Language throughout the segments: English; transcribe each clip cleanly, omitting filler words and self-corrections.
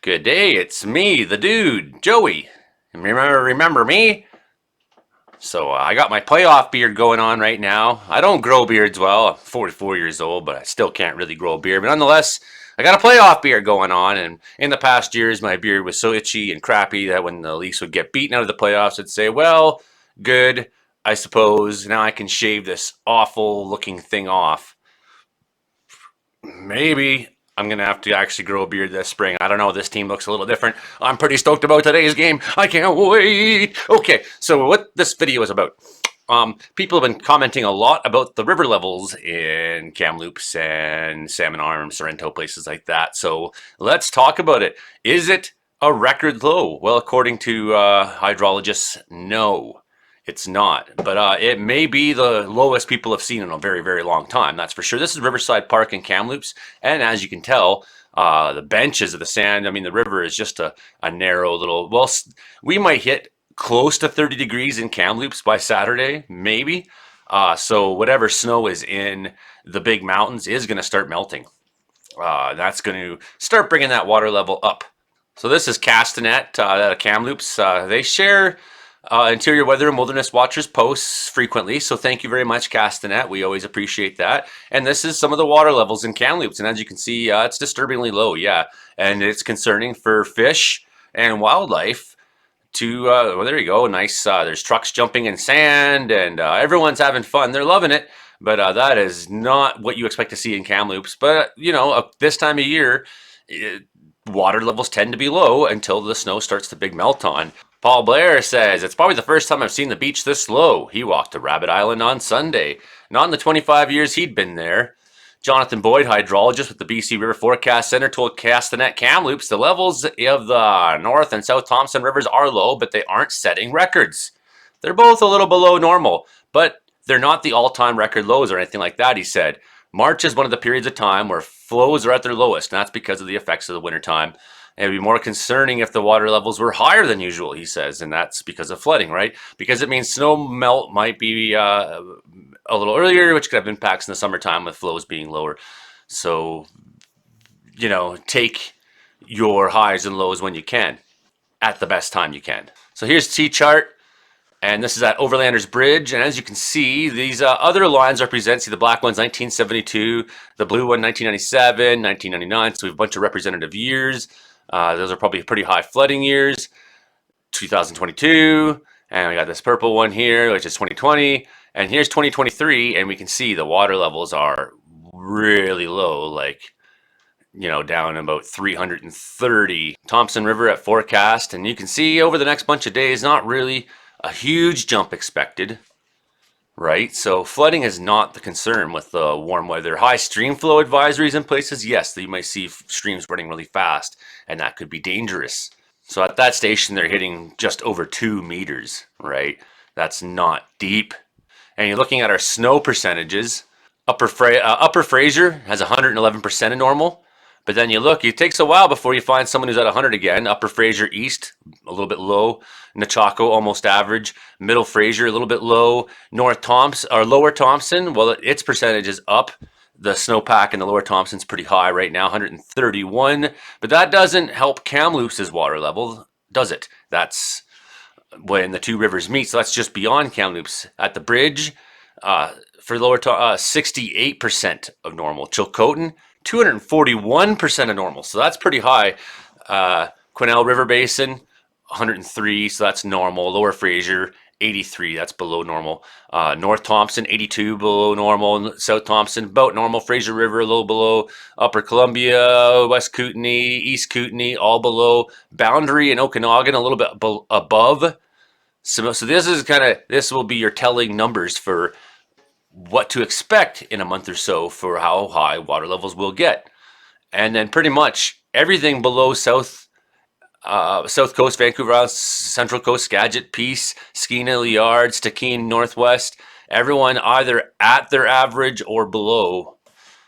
Good day, it's me, the dude, Joey. Remember me? So I got my playoff beard going on right now. I don't grow beards well. I'm 44 years old, but I still can't really grow a beard. But nonetheless, I got a playoff beard going on. And in the past years, my beard was so itchy and crappy that when the Leafs would get beaten out of the playoffs, I'd say, well, good, I suppose. Now I can shave this awful looking thing off. Maybe I'm going to have to actually grow a beard this spring. I don't know. This team looks a little different. I'm pretty stoked about today's game. I can't wait. Okay, so what this video is about. People have been commenting a lot about the river levels in Kamloops and Salmon Arm, Sorrento, places like that. So let's talk about it. Is it a record low? Well, according to hydrologists, no. It's not, but it may be the lowest people have seen in a very, very long time. That's for sure. This is Riverside Park in Kamloops, and as you can tell, the benches of the sand, I mean, the river is just a narrow little, well, we might hit close to 30 degrees in Kamloops by Saturday, maybe. So whatever snow is in the big mountains is going to start melting. That's going to start bringing that water level up. So this is Castanet out of Kamloops. They share Interior Weather and Wilderness Watchers posts frequently, so thank you very much, Castanet. We always appreciate that. And this is some of the water levels in Kamloops, and as you can see, it's disturbingly low, yeah. And it's concerning for fish and wildlife to, well, there you go, nice, there's trucks jumping in sand, and everyone's having fun. They're loving it, but that is not what you expect to see in Kamloops. But, you know, this time of year, water levels tend to be low until the snow starts to big melt on. Paul Blair says, it's probably the first time I've seen the beach this low. He walked to Rabbit Island on Sunday. Not in the 25 years he'd been there. Jonathan Boyd, hydrologist with the BC River Forecast Center, told Castanet Kamloops the levels of the North and South Thompson rivers are low, but they aren't setting records. They're both a little below normal, but they're not the all-time record lows or anything like that, he said. March is one of the periods of time where flows are at their lowest, and that's because of the effects of the wintertime. It would be more concerning if the water levels were higher than usual, he says, and that's because of flooding, right? Because it means snow melt might be a little earlier, which could have impacts in the summertime with flows being lower. So, you know, take your highs and lows when you can, at the best time you can. So here's Tchart, and this is at Overlanders Bridge, and as you can see, these other lines represent, see the black one's 1972, the blue one 1997, 1999, so we have a bunch of representative years. Those are probably pretty high flooding years, 2022, and we got this purple one here, which is 2020, and here's 2023, and we can see the water levels are really low, like, you know, down about 330. Thompson River at forecast, and you can see over the next bunch of days, not really a huge jump expected, right? So flooding is not the concern with the warm weather. High stream flow advisories in places, yes, you might see streams running really fast, and that could be dangerous. So at that station, they're hitting just over 2 meters, right? That's not deep. And you're looking at our snow percentages. Upper Fraser has 111% of normal. But then you look, it takes a while before you find someone who's at 100 again. Upper Fraser East, a little bit low. Nechako, almost average. Middle Fraser, a little bit low. North Thompson, or Lower Thompson, well, its percentage is up. The snowpack in the Lower Thompson's pretty high right now, 131. But that doesn't help Kamloops' water level, does it? That's when the two rivers meet. So that's just beyond Kamloops. At the bridge, for Lower 68% of normal. Chilcotin, 241% of normal. So that's pretty high. Quesnel River Basin, 103, so that's normal. Lower Fraser, 83, that's below normal. North Thompson, 82, below normal. South Thompson, about normal. Fraser River, a little below. Upper Columbia, West Kootenay, East Kootenay, all below. Boundary and Okanagan, a little bit above. So this is this will be your telling numbers for what to expect in a month or so for how high water levels will get. And then pretty much everything below South Coast, Vancouver Island, Central Coast, Skagit, Peace, Skeena, Liard, Stikine, Northwest, everyone either at their average or below.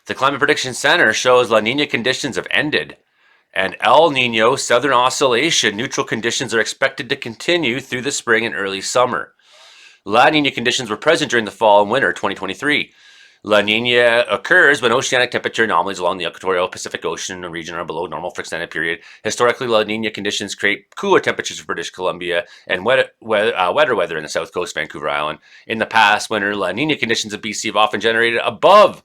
The Climate Prediction Center shows La Nina conditions have ended, and El Nino Southern Oscillation neutral conditions are expected to continue through the spring and early summer. La Nina conditions were present during the fall and winter 2023. La Nina occurs when oceanic temperature anomalies along the equatorial Pacific Ocean region are below normal for extended period. Historically, La Nina conditions create cooler temperatures for British Columbia and wetter weather in the south coast, Vancouver Island. In the past winter, La Nina conditions in BC have often generated above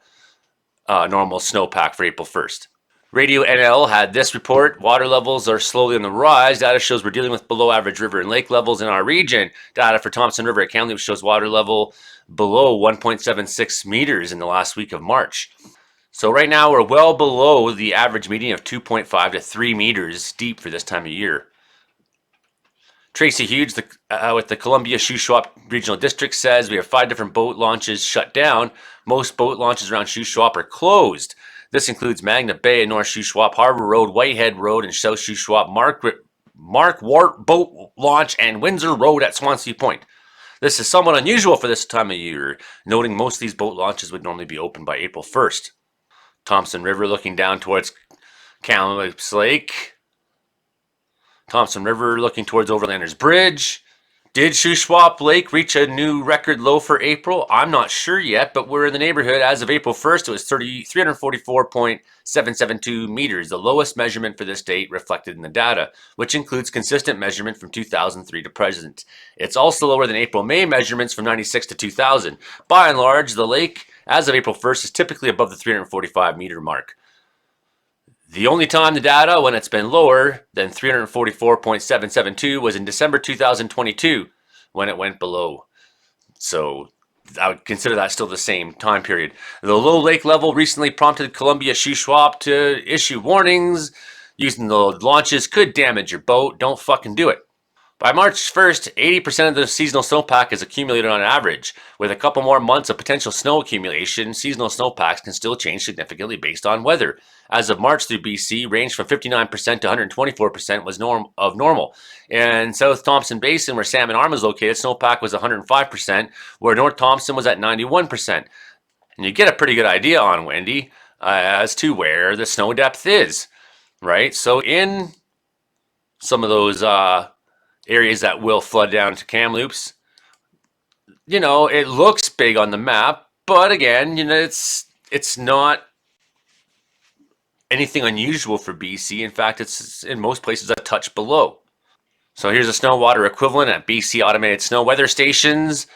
normal snowpack for April 1st. Radio NL had this report. Water levels are slowly on the rise. Data shows we're dealing with below average river and lake levels in our region. Data for Thompson River at Kamloops shows water level below 1.76 meters in the last week of March. So right now we're well below the average median of 2.5 to 3 meters deep for this time of year. Tracy Hughes with the Columbia Shoeswap Regional District says we have 5 different boat launches shut down. Most boat launches around Shushwap are closed. This includes Magna Bay and North Shoeswap, Harbor Road, Whitehead Road, and South Shoeswap, Mark Wart Boat Launch, and Windsor Road at Swansea Point. This is somewhat unusual for this time of year, noting most of these boat launches would normally be open by April 1st. Thompson River looking down towards Kamloops Lake. Thompson River looking towards Overlanders Bridge. Did Shoeswap Lake reach a new record low for April? I'm not sure yet, but we're in the neighborhood. As of April 1st, it was 344.772 meters, the lowest measurement for this date reflected in the data, which includes consistent measurement from 2003 to present. It's also lower than April-May measurements from 96 to 2000. By and large, the lake, as of April 1st, is typically above the 345 meter mark. The only time the data when it's been lower than 344.772 was in December 2022 when it went below. So I would consider that still the same time period. The low lake level recently prompted Columbia Shoeswap to issue warnings. Using the launches could damage your boat. Don't fucking do it. By March 1st, 80% of the seasonal snowpack is accumulated on average. With a couple more months of potential snow accumulation, seasonal snowpacks can still change significantly based on weather. As of March through BC, ranged from 59% to 124% was normal. In South Thompson Basin, where Salmon Arm is located, snowpack was 105%, where North Thompson was at 91%. And you get a pretty good idea on Wendy as to where the snow depth is, right? So in some of those areas that will flood down to Kamloops, you know, it looks big on the map, but again, you know, it's not anything unusual for BC. In fact, it's in most places a touch below. So here's a snow water equivalent at BC Automated Snow Weather Stations,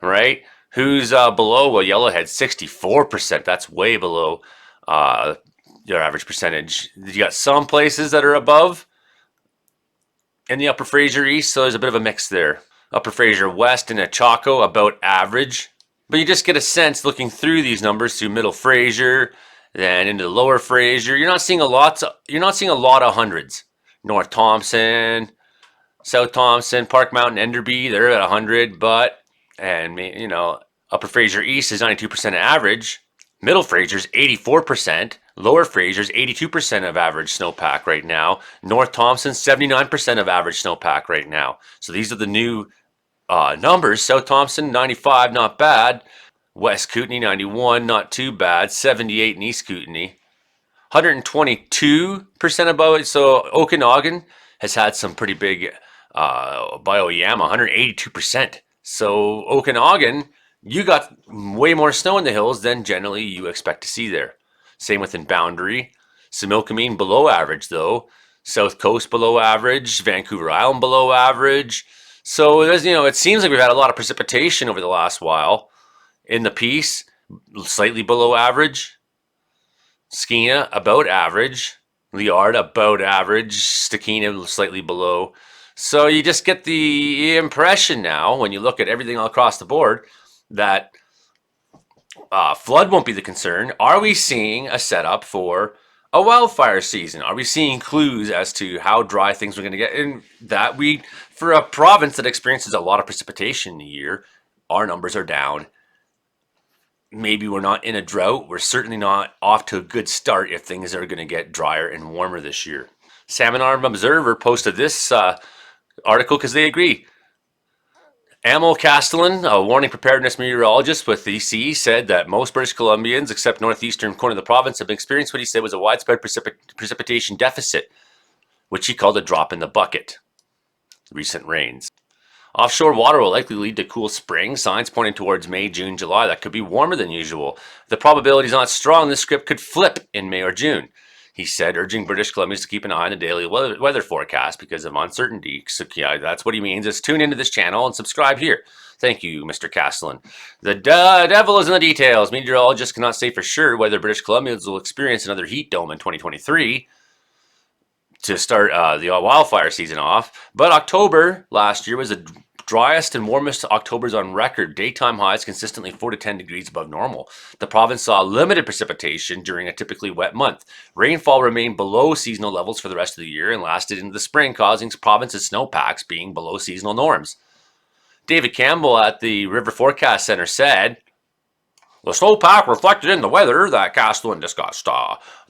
right? Who's below? Well, Yellowhead, 64%. That's way below your average percentage. You got some places that are above in the Upper Fraser East, so there's a bit of a mix there. Upper Fraser West and Echaco, about average. But you just get a sense looking through these numbers through Middle Fraser, then into the Lower Fraser. You're not seeing a lot of hundreds. North Thompson, South Thompson, Park Mountain, Enderby, they're at 100, and you know, Upper Fraser East is 92% average. Middle Fraser's 84%. Lower Fraser's 82% of average snowpack right now. North Thompson, 79% of average snowpack right now. So these are the new numbers. South Thompson, 95, not bad. West Kootenay, 91, not too bad. 78 in East Kootenay. 122% above it. So Okanagan has had some pretty big bio-YAMA, 182%. So Okanagan, you got way more snow in the hills than generally you expect to see there. Same within Boundary. Similkameen below average though. South Coast below average. Vancouver Island below average. So there's, you know, it seems like we've had a lot of precipitation over the last while. In the Peace, slightly below average. Skeena about average. Liard about average. Stakina slightly below. So you just get the impression now when you look at everything all across the board that flood won't be the concern. Are we seeing a setup for a wildfire season? Are we seeing clues as to how dry things are going to get? And that for a province that experiences a lot of precipitation in a year, our numbers are down. Maybe we're not in a drought. We're certainly not off to a good start if things are going to get drier and warmer this year. Salmon Arm Observer posted this article because they agree. Amo Castellan, a warning preparedness meteorologist with the EC, said that most British Columbians, except northeastern corner of the province, have experienced what he said was a widespread precipitation deficit, which he called a drop in the bucket. Recent rains. Offshore water will likely lead to cool spring, signs pointing towards May, June, July that could be warmer than usual. The probability is not strong this script could flip in May or June, he said, urging British Columbians to keep an eye on the daily weather forecast because of uncertainty. So yeah, that's what he means. Is tune into this channel and subscribe here. Thank you, Mr. Castellan. The devil is in the details. Meteorologists cannot say for sure whether British Columbians will experience another heat dome in 2023 to start the wildfire season off. But October last year was the driest and warmest Octobers on record. Daytime highs consistently 4 to 10 degrees above normal. The province saw limited precipitation during a typically wet month. Rainfall remained below seasonal levels for the rest of the year and lasted into the spring, causing province's snowpacks being below seasonal norms. David Campbell at the River Forecast Center said, the snowpack reflected in the weather that Castellan discussed.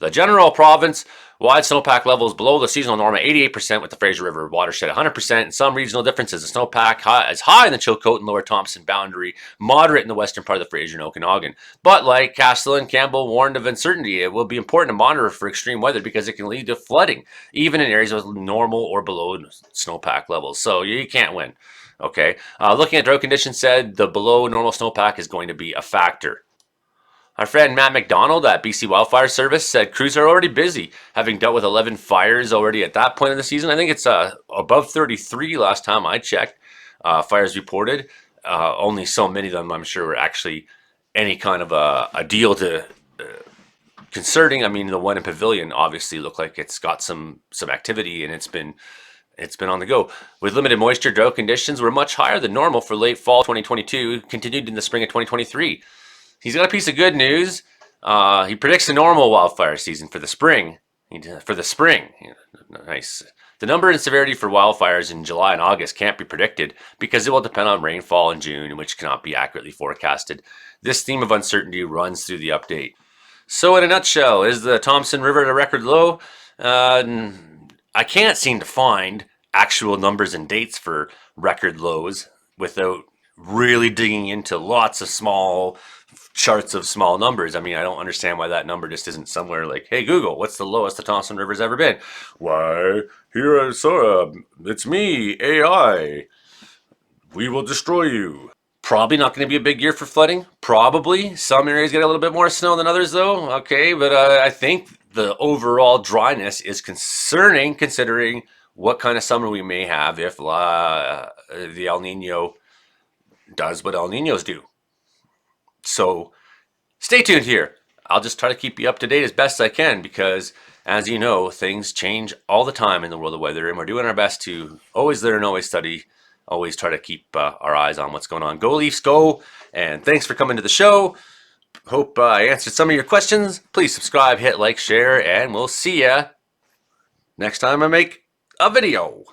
The general province-wide snowpack levels below the seasonal norm at 88%, with the Fraser River watershed at 100%, and some regional differences. The snowpack is high in the Chilcote and Lower Thompson boundary, moderate in the western part of the Fraser and Okanagan. But like Castellan, Campbell warned of uncertainty. It will be important to monitor for extreme weather because it can lead to flooding, even in areas with normal or below snowpack levels. So you can't win. Okay. Looking at drought conditions, said the below normal snowpack is going to be a factor. Our friend Matt McDonald at BC Wildfire Service said crews are already busy, having dealt with 11 fires already at that point of the season. I think it's above 33 last time I checked. Fires reported. Only so many of them, I'm sure, were actually any kind of a deal to concerning. I mean, the one in Pavilion obviously looked like it's got some activity, and it's been on the go. With limited moisture, drought conditions were much higher than normal for late fall 2022, continued in the spring of 2023. He's got a piece of good news. He predicts a normal wildfire season for the spring. Nice. The number and severity for wildfires in July and August can't be predicted because it will depend on rainfall in June, which cannot be accurately forecasted. This theme of uncertainty runs through the update. So in a nutshell, is the Thompson River at a record low? I can't seem to find actual numbers and dates for record lows without really digging into lots of small charts of small numbers. I mean, I don't understand why that number just isn't somewhere like, hey, Google, what's the lowest the Thompson River's ever been? Why, here I saw, it's me, AI. We will destroy you. Probably not going to be a big year for flooding. Probably. Some areas get a little bit more snow than others, though. Okay, but I think the overall dryness is concerning, considering what kind of summer we may have if the El Nino does what El Ninos do. So stay tuned here. I'll just try to keep you up to date as best I can because, as you know, things change all the time in the world of weather, and we're doing our best to always learn, always study, always try to keep our eyes on what's going on. Go Leafs, go! And thanks for coming to the show. Hope I answered some of your questions. Please subscribe, hit like, share, and we'll see ya next time I make a video.